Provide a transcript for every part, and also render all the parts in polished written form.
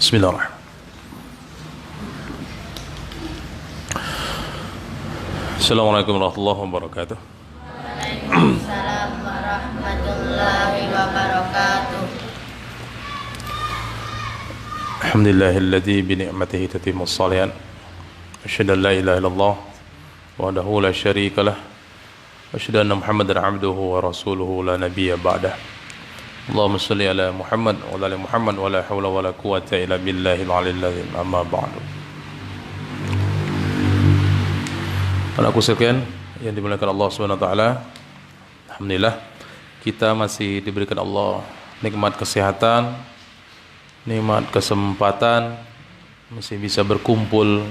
Bismillahirrahmanirrahim. Assalamualaikum warahmatullahi wabarakatuh. Waalaikumsalam warahmatullahi wabarakatuh. Alhamdulillahilladzi bi ni'matihi tatimmu shalihat. Asyhadu an la ilaha illallah wahdahu la syarika lah. Asyhadu anna Muhammadan 'abduhu wa rasuluhu la nabiyya ba'dah. Allahumma shalli ala Muhammad wa ala ali Muhammad wa la haula wa la quwwata illa billahil 'aliyyil 'azim. Amma ba'du. Anakku sekalian yang dimuliakan Allah Subhanahu wa taala, alhamdulillah kita masih diberikan Allah nikmat kesehatan, nikmat kesempatan masih bisa berkumpul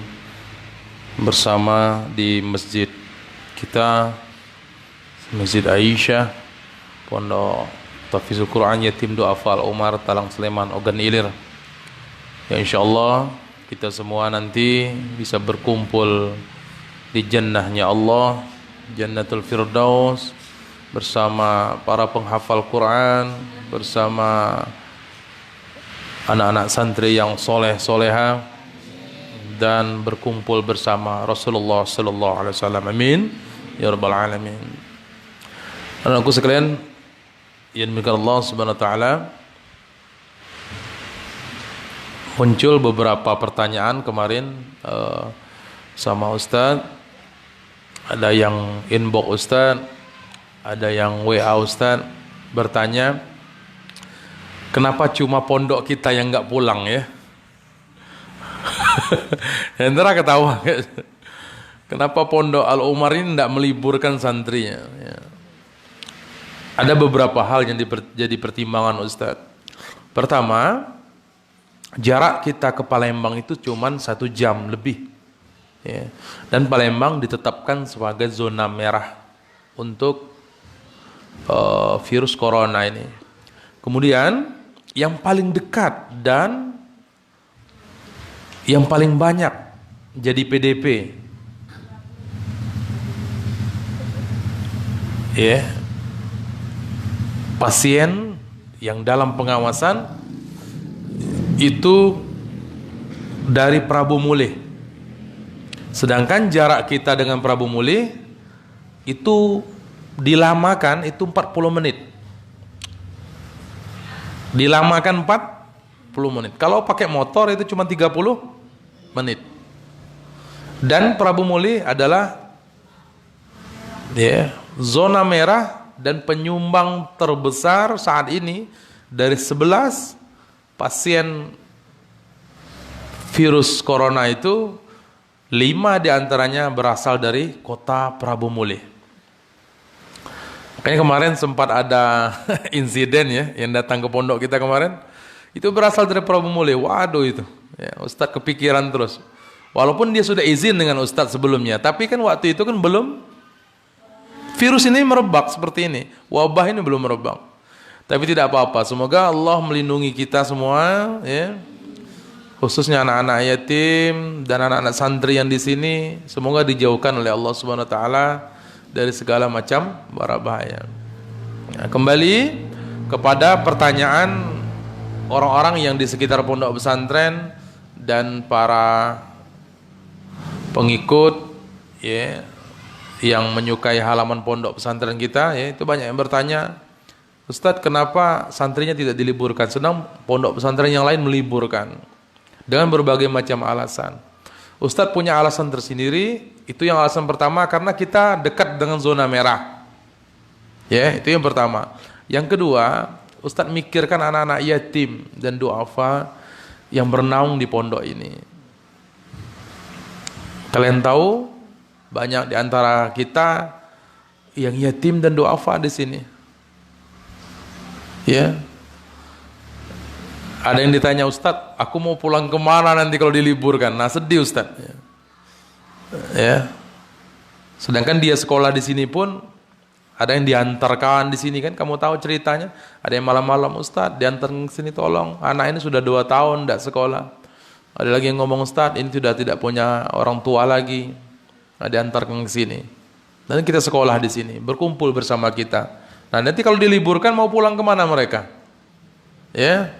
bersama di masjid kita, Masjid Aisyah, Pondok Tahfizul Quran Yatim Du'afa Al-Umar Talang Sleman Ogan Ilir. Ya insyaallah kita semua nanti bisa berkumpul di jannahnya Allah, Jannatul Firdaus, bersama para penghafal Quran, bersama anak-anak santri yang soleh-soleha, dan berkumpul bersama Rasulullah sallallahu alaihi wasallam. Amin ya rabbal alamin. Anakku sekalian yang dimuliakan Allah Subhanahu wa taala, muncul beberapa pertanyaan kemarin sama Ustaz. Ada yang inbox Ustaz, ada yang WA Ustaz bertanya, kenapa cuma pondok kita yang enggak pulang ya? Hendra ketawa. Kenapa pondok Al-Umar ini enggak meliburkan santrinya ya? Ada beberapa hal yang jadi pertimbangan Ustaz. Pertama, jarak kita ke Palembang itu cuma 1 jam lebih ya. Dan Palembang ditetapkan sebagai zona merah untuk virus corona ini. Kemudian yang paling dekat dan yang paling banyak jadi PDP ya, pasien yang dalam pengawasan itu dari Prabu Mulih. Sedangkan jarak kita dengan Prabu Mulih itu dilamakan itu 40 menit. Dilamakan 40 menit. Kalau pakai motor itu cuma 30 menit. Dan Prabu Mulih adalah zona merah dan penyumbang terbesar saat ini. Dari 11 pasien virus corona itu, 5 diantaranya berasal dari kota Prabu Mulih. Makanya kemarin sempat ada insiden ya, yang datang ke pondok kita kemarin, itu berasal dari Prabu Mulih. Waduh itu ya, Ustadz kepikiran terus. Walaupun dia sudah izin dengan Ustadz sebelumnya, tapi kan waktu itu kan belum virus ini merebak seperti ini, wabah ini belum merebak. Tapi tidak apa-apa, semoga Allah melindungi kita semua ya. Khususnya anak-anak yatim dan anak-anak santri yang di sini, semoga dijauhkan oleh Allah Subhanahu wa taala dari segala macam bara bahaya. Nah, kembali kepada pertanyaan orang-orang yang di sekitar pondok pesantren dan para pengikut ya, yang menyukai halaman pondok pesantren kita ya, itu banyak yang bertanya, Ustadz kenapa santrinya tidak diliburkan sedang pondok pesantren yang lain meliburkan, dengan berbagai macam alasan. Ustadz punya alasan tersendiri. Itu yang alasan pertama, karena kita dekat dengan zona merah ya, itu yang pertama. Yang kedua, Ustadz mikirkan anak-anak yatim dan duafa yang bernaung di pondok ini. Kalian tahu banyak di antara kita yang yatim dan duafa di sini ya. Ada yang ditanya, Ustadz aku mau pulang kemana nanti kalau diliburkan? Nah sedih Ustadz ya. Sedangkan dia sekolah di sini pun ada yang diantarkan di sini kan, kamu tahu ceritanya. Ada yang malam-malam, Ustadz diantar ke sini tolong, anak ini sudah 2 tahun tidak sekolah. Ada lagi yang ngomong, Ustadz ini sudah tidak punya orang tua lagi, diantarkan ke sini. Dan kita sekolah di sini, berkumpul bersama kita. Nah nanti kalau diliburkan mau pulang kemana mereka? Ya,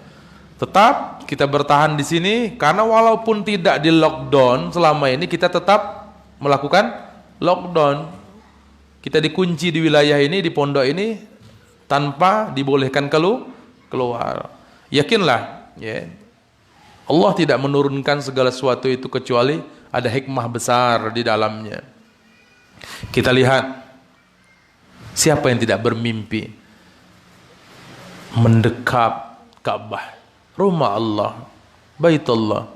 Tetap kita bertahan di sini karena walaupun tidak di lockdown selama ini kita tetap melakukan lockdown. Kita dikunci di wilayah ini, di pondok ini tanpa dibolehkan keluar. Yakinlah, ya. Allah tidak menurunkan segala sesuatu itu kecuali ada hikmah besar di dalamnya. Kita lihat siapa yang tidak bermimpi mendekap Ka'bah, rumah Allah, Baitullah,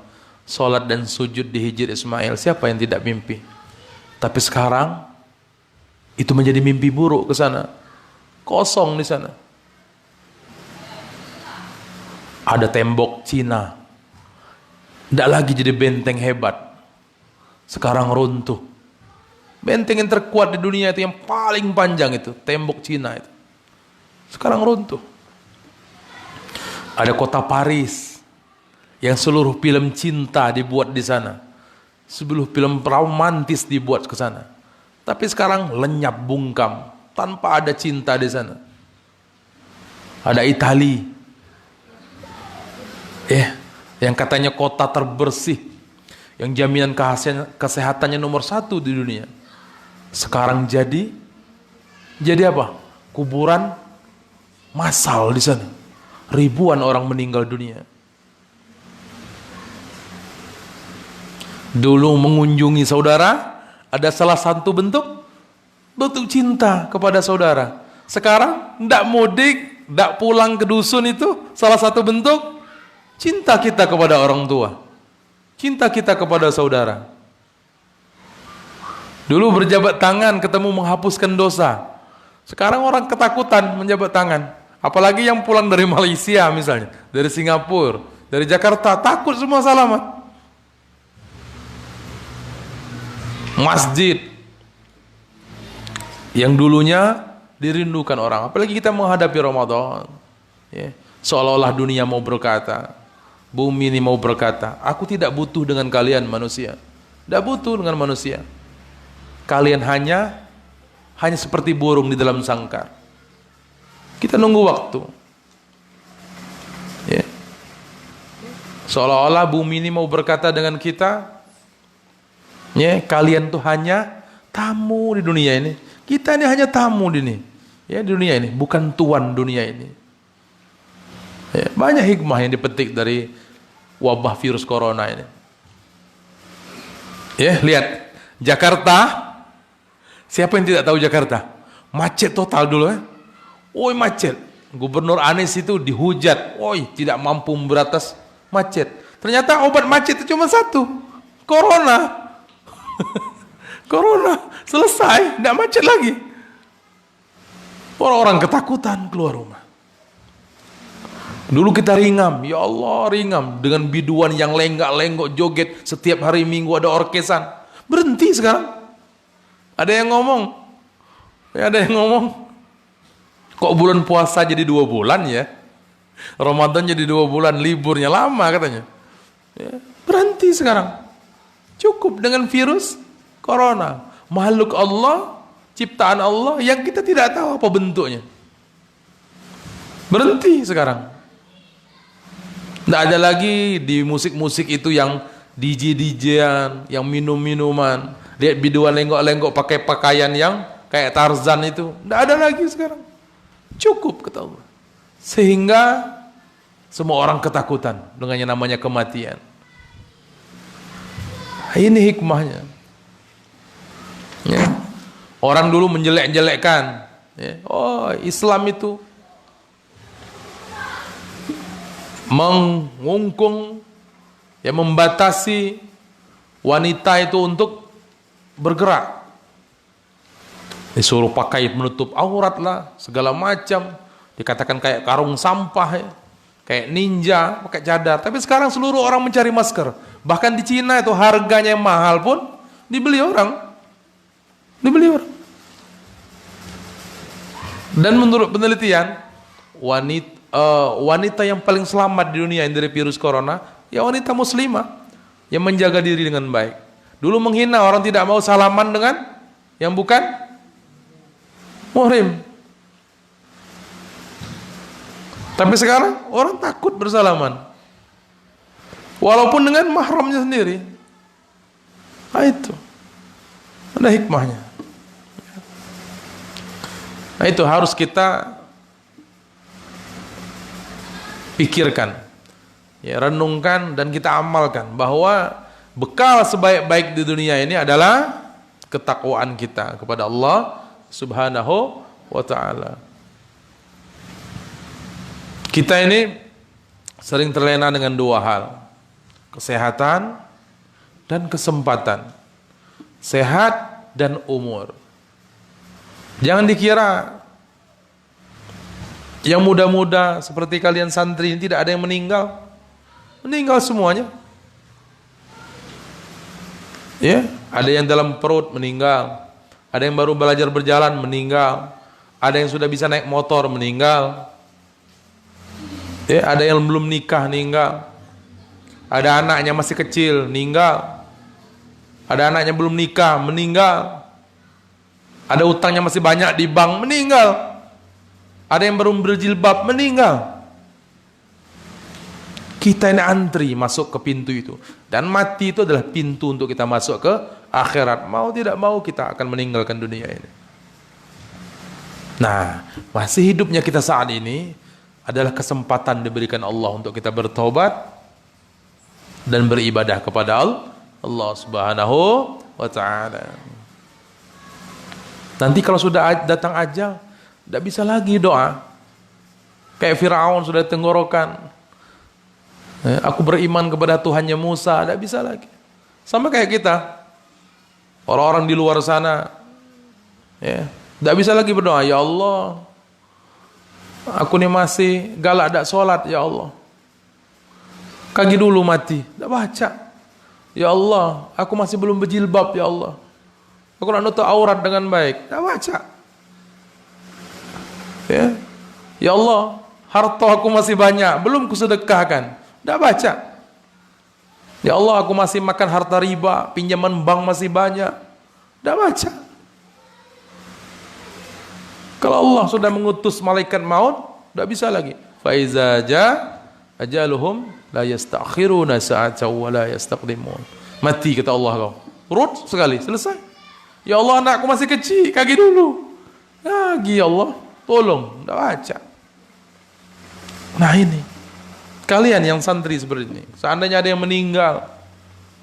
salat dan sujud di Hijr Ismail. Siapa yang tidak mimpi? Tapi sekarang itu menjadi mimpi buruk ke sana. Kosong di sana. Ada tembok Cina. Tidak lagi jadi benteng hebat. Sekarang runtuh. Benteng yang terkuat di dunia itu yang paling panjang itu, tembok Cina itu. Sekarang runtuh. Ada kota Paris yang seluruh film cinta dibuat di sana. Seluruh film romantis dibuat ke sana. Tapi sekarang lenyap bungkam, tanpa ada cinta di sana. Ada Italia, yang katanya kota terbersih, yang jaminan kesehatannya nomor 1 di dunia. Sekarang jadi apa? Kuburan massal di sana. Ribuan orang meninggal dunia. Dulu mengunjungi saudara, ada salah satu bentuk cinta kepada saudara. Sekarang tidak mudik, tidak pulang ke dusun, itu salah satu bentuk cinta kita kepada orang tua, cinta kita kepada saudara. Dulu berjabat tangan ketemu menghapuskan dosa. Sekarang orang ketakutan menjabat tangan. Apalagi yang pulang dari Malaysia misalnya, dari Singapura, dari Jakarta, takut semua salaman. Masjid yang dulunya dirindukan orang, apalagi kita menghadapi Ramadan, ya, seolah-olah dunia mau berkata, bumi ini mau berkata, aku tidak butuh dengan kalian manusia, tidak butuh dengan manusia. Kalian hanya seperti burung di dalam sangkar. Kita nunggu waktu, ya. Seolah-olah bumi ini mau berkata dengan kita, ya, kalian tuh hanya tamu di dunia ini. Kita ini hanya tamu di ini, ya, di dunia ini, bukan tuan dunia ini. Ya, banyak hikmah yang dipetik dari wabah virus corona ini. Ya, lihat Jakarta. Siapa yang tidak tahu Jakarta? Macet total dulu, ya. Woi, macet. Gubernur Anies itu dihujat. Woi, tidak mampu memberatas macet. Ternyata obat macet itu cuma satu. Corona. Corona. Selesai. Tidak macet lagi. Orang-orang ketakutan keluar rumah. Dulu kita ringam. Ya Allah, ringam. Dengan biduan yang lenggak-lenggok joget. Setiap hari Minggu ada orkesan. Berhenti sekarang. Ada yang ngomong. Ya, ada yang ngomong. Kok bulan puasa jadi 2 bulan ya? Ramadan jadi 2 bulan, liburnya lama katanya. Ya, berhenti sekarang. Cukup dengan virus corona. Makhluk Allah, ciptaan Allah yang kita tidak tahu apa bentuknya. Berhenti sekarang. Tidak ada lagi di musik-musik itu yang DJ-DJ-an, yang minum-minuman. Lihat biduan lenggok-lenggok pakai pakaian yang kayak Tarzan itu. Tidak ada lagi sekarang. Cukup kata Allah. Sehingga semua orang ketakutan dengan yang namanya kematian. Ini hikmahnya. Ya. Orang dulu menjelek-jelekkan, ya. Oh, Islam itu mengungkung, ya, membatasi wanita itu untuk bergerak. Disuruh pakai menutup aurat lah, segala macam. Dikatakan kayak karung sampah, ya. Kayak ninja, pakai cadar. Tapi sekarang seluruh orang mencari masker. Bahkan di Cina itu harganya yang mahal pun dibeli orang. Dibeli orang. Dan menurut penelitian, wanita yang paling selamat di dunia dari virus corona, ya wanita muslimah yang menjaga diri dengan baik. Dulu menghina orang tidak mau salaman dengan yang bukan muhrim. Tapi sekarang orang takut bersalaman. walaupun dengan mahramnya sendiri. Nah itu ada hikmahnya. Nah itu harus kita pikirkan, ya, renungkan dan kita amalkan bahwa bekal sebaik-baik di dunia ini adalah ketakwaan kita kepada Allah Subhanahu wa ta'ala. Kita ini sering terlena dengan dua hal, kesehatan dan kesempatan, sehat dan umur. Jangan dikira yang muda-muda seperti kalian santri ini tidak ada yang meninggal. Meninggal semuanya. Ya, ada yang dalam perut meninggal, ada yang baru belajar berjalan meninggal, ada yang sudah bisa naik motor meninggal. Ya, ada yang belum nikah meninggal. Ada anaknya masih kecil meninggal. Ada anaknya belum nikah meninggal. Ada utangnya masih banyak di bank meninggal. Ada yang baru berjilbab meninggal. Kita ini antri masuk ke pintu itu. Dan mati itu adalah pintu untuk kita masuk ke akhirat. Mau tidak mau kita akan meninggalkan dunia ini. Nah, masih hidupnya kita saat ini adalah kesempatan diberikan Allah untuk kita bertobat dan beribadah kepada Allah Subhanahu wa ta'ala. Nanti kalau sudah datang ajal, tidak bisa lagi doa. Kayak Firaun sudah tenggorokan, aku beriman kepada Tuhannya Musa, tidak bisa lagi. Sama kayak kita, orang-orang di luar sana, ya, tidak bisa lagi berdoa, ya Allah, aku ini masih galak tidak sholat, ya Allah. Kaki dulu mati, tidak baca. Ya Allah, aku masih belum berjilbab, ya Allah. Aku nak nutup aurat dengan baik, tidak baca. Ya Allah, harta aku masih banyak, belum kusedekahkan, tidak baca. Ya Allah, aku masih makan harta riba, pinjaman bank masih banyak, tidak baca. Kalau Allah sudah mengutus malaikat maut, tidak bisa lagi. Fa iza jaa ajaluhum la yastakhiruna sa'atan wa la yastaqdimun. Mati kata Allah kau. Urut sekali, selesai. Ya Allah, anakku masih kecil, kaki dulu. Lagi ya Allah, tolong, tidak baca. Nah ini, kalian yang santri seperti ini, seandainya ada yang meninggal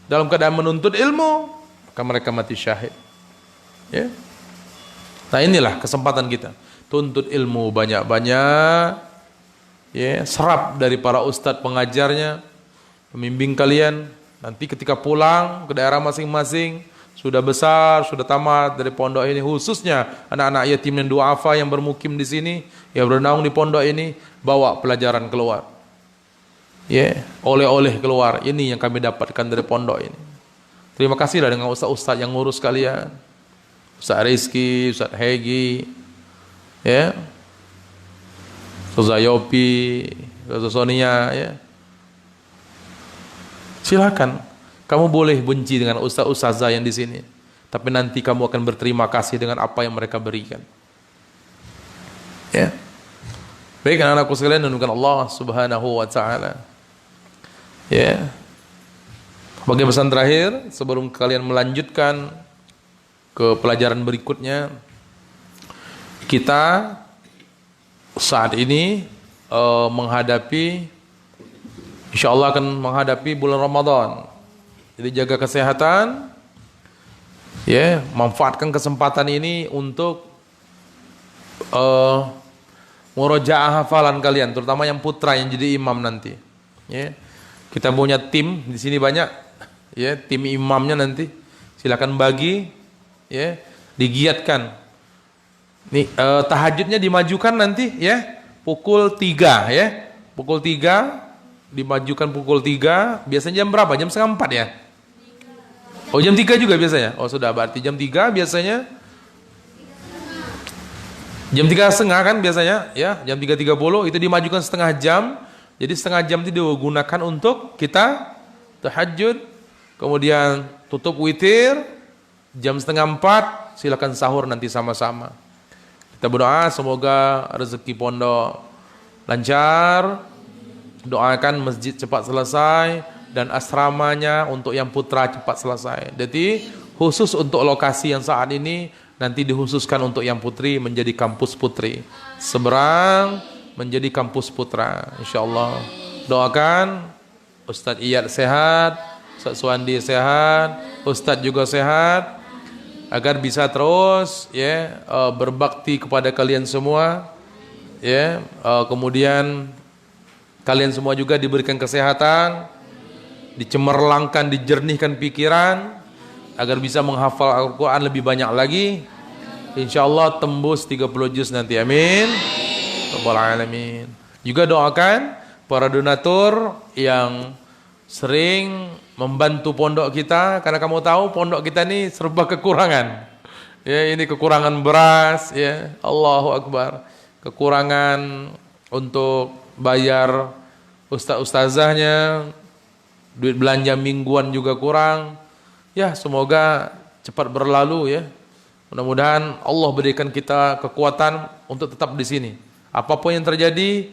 dalam keadaan menuntut ilmu, maka mereka mati syahid. Ya. Nah inilah kesempatan kita, tuntut ilmu banyak-banyak, ya, serap dari para ustadz pengajarnya, pembimbing kalian. Nanti ketika pulang ke daerah masing-masing, sudah besar, sudah tamat dari pondok ini, khususnya anak-anak yatim dan duafa yang bermukim di sini, yang bernaung di pondok ini, bawa pelajaran keluar. Ya, oleh-oleh keluar. Ini yang kami dapatkan dari pondok ini. Terima kasihlah dengan ustaz-ustaz yang ngurus kalian. Ustaz Rizki, Ustaz Hegi, ya, Ustaz Yopi, Ustaz Sonia, ya. Silakan, kamu boleh benci dengan ustaz-ustazah yang di sini, tapi nanti kamu akan berterima kasih dengan apa yang mereka berikan. Ya. Baik anak-anakku sekalian, menunjukkan Allah Subhanahu wa ta'ala. Ya. Sebagai pesan terakhir sebelum kalian melanjutkan ke pelajaran berikutnya, kita saat ini menghadapi, insyaallah akan menghadapi bulan Ramadan. Jadi jaga kesehatan, ya, manfaatkan kesempatan ini untuk murojaah hafalan kalian, terutama yang putra yang jadi imam nanti. Ya. Kita punya tim di sini banyak, ya, tim imamnya nanti. Silakan bagi, ya, digiatkan. Nih, tahajudnya dimajukan nanti, ya, pukul 3, ya. Pukul 3 dimajukan pukul 3. Biasanya jam berapa? Jam setengah 4 ya? Oh, jam 3 juga biasanya? Oh, sudah, berarti jam 3 biasanya. Jam 3:30 kan biasanya, ya, jam 3:30 itu dimajukan setengah jam. Jadi setengah jam itu digunakan untuk kita tahajud, kemudian tutup witir. Jam setengah 4 silakan sahur nanti sama-sama. Kita berdoa semoga rezeki pondok lancar, doakan masjid cepat selesai, dan asramanya untuk yang putra cepat selesai. Jadi khusus untuk lokasi yang saat ini nanti dikhususkan untuk yang putri menjadi kampus putri. Seberang menjadi kampus putra, insyaallah. Doakan Ustadz Iyad sehat, Ustadz Suwandi sehat, Ustadz juga sehat, agar bisa terus ya berbakti kepada kalian semua ya. Kemudian kalian semua juga diberikan kesehatan, dicemerlangkan, dijernihkan pikiran agar bisa menghafal Al-Quran lebih banyak lagi, insyaallah tembus 30 juz nanti, amin rabbal alamin. Juga doakan para donatur yang sering membantu pondok kita, karena kamu tahu pondok kita ini serba kekurangan. Ya, ini kekurangan beras, ya, Allahu Akbar. Kekurangan untuk bayar ustaz-ustazahnya, duit belanja mingguan juga kurang. Ya, semoga cepat berlalu ya. Mudah-mudahan Allah berikan kita kekuatan untuk tetap di sini. Apapun yang terjadi,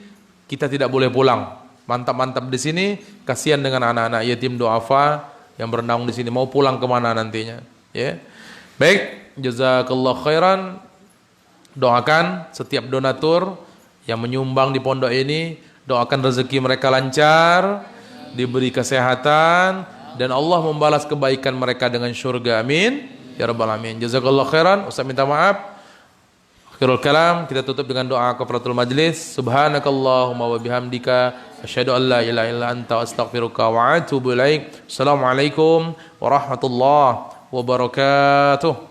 kita tidak boleh pulang. Mantap-mantap di sini, kasihan dengan anak-anak yatim duafa yang berenang di sini, mau pulang kemana nantinya, ya. Baik, jazakallahu khairan. Doakan setiap donatur yang menyumbang di pondok ini, doakan rezeki mereka lancar, diberi kesehatan, dan Allah membalas kebaikan mereka dengan syurga, amin ya rabbal alamin. Jazakallahu khairan. Ustaz minta maaf. Akhirul kalam, kita tutup dengan doa kafaratul majlis. Subhanakallahumma wa bihamdika asyhadu an la ilaha illa anta astaghfiruka wa atubu ilaik. Assalamualaikum warahmatullahi wabarakatuh.